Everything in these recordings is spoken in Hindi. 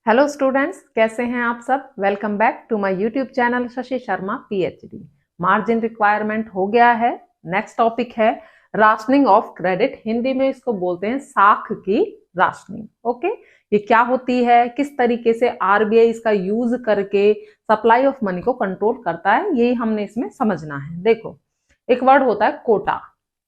हेलो स्टूडेंट्स, कैसे हैं आप सब। Welcome back to my YouTube channel Shashi Sharma PhD. Margin requirement हो गया है। नेक्स्ट टॉपिक है राशनिंग ऑफ क्रेडिट। हिंदी में इसको बोलते हैं साख की राशनिंग। ओके, ये क्या होती है, किस तरीके से आरबीआई इसका यूज करके सप्लाई ऑफ मनी को कंट्रोल करता है, यही हमने इसमें समझना है। देखो, एक वर्ड होता है कोटा,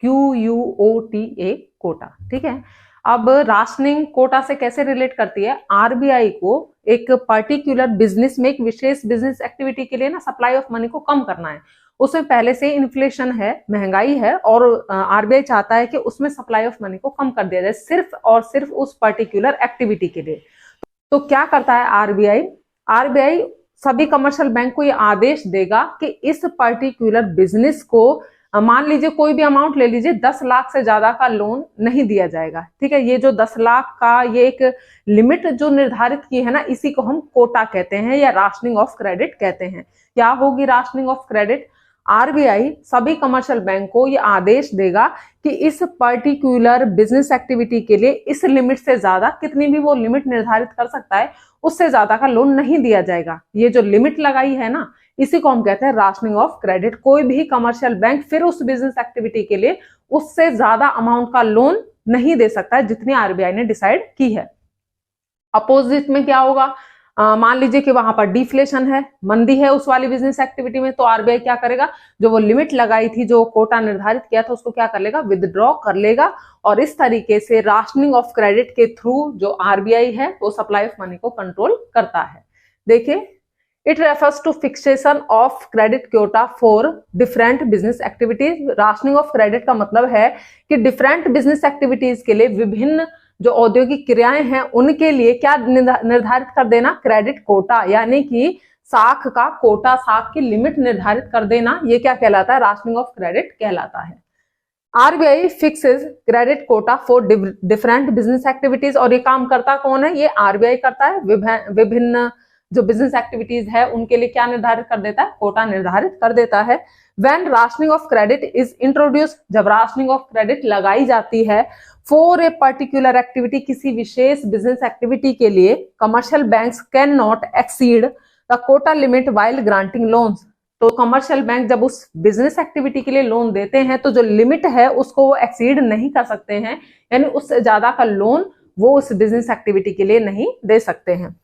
QUOTA, कोटा। ठीक है, अब राशनिंग कोटा से कैसे रिलेट करती है, आरबीआई को एक पर्टिकुलर बिजनेस में, एक विशेष बिजनेस एक्टिविटी के लिए ना सप्लाई ऑफ मनी को कम करना है। उसमें पहले से इन्फ्लेशन है, महंगाई है, और आरबीआई चाहता है कि उसमें सप्लाई ऑफ मनी को कम कर दिया जाए, सिर्फ और सिर्फ उस पर्टिकुलर एक्टिविटी के लिए। तो क्या करता है आरबीआई, आरबीआई सभी कमर्शियल बैंक को ये आदेश देगा कि इस पर्टिकुलर बिजनेस को, मान लीजिए कोई भी अमाउंट ले लीजिए, 10 लाख से ज्यादा का लोन नहीं दिया जाएगा। ठीक है, ये जो 10 लाख का ये एक लिमिट जो निर्धारित की है ना, इसी को हम कोटा कहते हैं या राशनिंग ऑफ क्रेडिट कहते हैं। क्या होगी राशनिंग ऑफ क्रेडिट, आरबीआई सभी कमर्शियल बैंक को ये आदेश देगा कि इस पर्टिकुलर बिजनेस एक्टिविटी के लिए इस लिमिट से ज्यादा, कितनी भी वो लिमिट निर्धारित कर सकता है, उससे ज्यादा का लोन नहीं दिया जाएगा। ये जो लिमिट लगाई है ना, इसी को हम कहते हैं राशनिंग ऑफ क्रेडिट। कोई भी कमर्शियल बैंक फिर उस बिजनेस एक्टिविटी के लिए उससे ज्यादा अमाउंट का लोन नहीं दे सकता है जितनी आरबीआई ने डिसाइड की है। अपोजिट में क्या होगा, मान लीजिए कि वहां पर डिफ्लेशन है, मंदी है उस वाली बिजनेस एक्टिविटी में, तो आरबीआई क्या करेगा, जो वो लिमिट लगाई थी, जो कोटा निर्धारित किया था, उसको क्या कर लेगा, विदड्रॉ कर लेगा। और इस तरीके से राशनिंग ऑफ क्रेडिट के थ्रू जो आरबीआई है वो सप्लाई ऑफ मनी को कंट्रोल करता है। देखिए, it refers two fixation of credit Kyoto for different business activities. Rationing of credit का मतलब है कि डिफरेंट बिजनेस एक्टिविटीज के लिए, विभिन्न जो औद्योगिक क्रियाएं हैं उनके लिए क्या निर्धारित कर देना, क्रेडिट कोटा, यानी कि साख का कोटा, साख की लिमिट निर्धारित कर देना। ये क्या कहलाता है, राशनिंग ऑफ क्रेडिट कहलाता है। RBI fixes credit Kota for different business activities. और ये काम करता कौन है, ये आरबीआई करता है। विभिन्न जो बिजनेस एक्टिविटीज है उनके लिए क्या निर्धारित कर देता है, कोटा निर्धारित कर देता है। When rationing of credit is introduce, जब राशनिंग ऑफ क्रेडिट लगाई जाती है फॉर ए पर्टिकुलर एक्टिविटी, किसी विशेष बिजनेस एक्टिविटी के लिए, commercial banks can not exceed the quota limit while granting loans. तो कमर्शियल बैंक जब उस बिजनेस एक्टिविटी के लिए लोन देते हैं तो जो लिमिट है उसको वो एक्सीड नहीं कर सकते हैं, यानी उससे ज्यादा का लोन वो उस बिजनेस एक्टिविटी के लिए नहीं दे सकते हैं।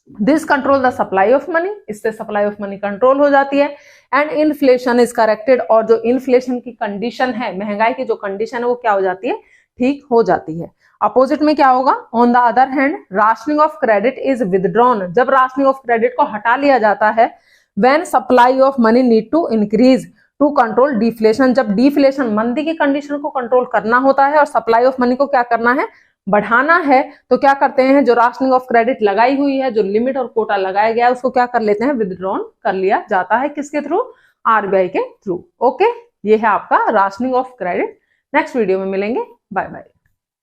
This control the supply of money, इससे सप्लाई ऑफ मनी कंट्रोल हो जाती है। एंड इन्फ्लेशन इज करेक्टेड, और जो इन्फ्लेशन की कंडीशन है, महंगाई की जो कंडीशन है, वो क्या हो जाती है, ठीक हो जाती है। अपोजिट में क्या होगा, on the other hand rationing of credit is withdrawn, जब राशनिंग ऑफ क्रेडिट को हटा लिया जाता है। When supply of money need to increase to control deflation, जब डिफ्लेशन, मंदी की कंडीशन को कंट्रोल करना होता है और सप्लाई ऑफ मनी को क्या करना है, बढ़ाना है, तो क्या करते हैं, जो राशनिंग ऑफ क्रेडिट लगाई हुई है, जो लिमिट और कोटा लगाया गया है, उसको क्या कर लेते हैं, विदड्रॉन कर लिया जाता है। किसके थ्रू, आरबीआई के थ्रू। ओके, ये है आपका rationing of credit. Next video में मिलेंगे, बाय बाय।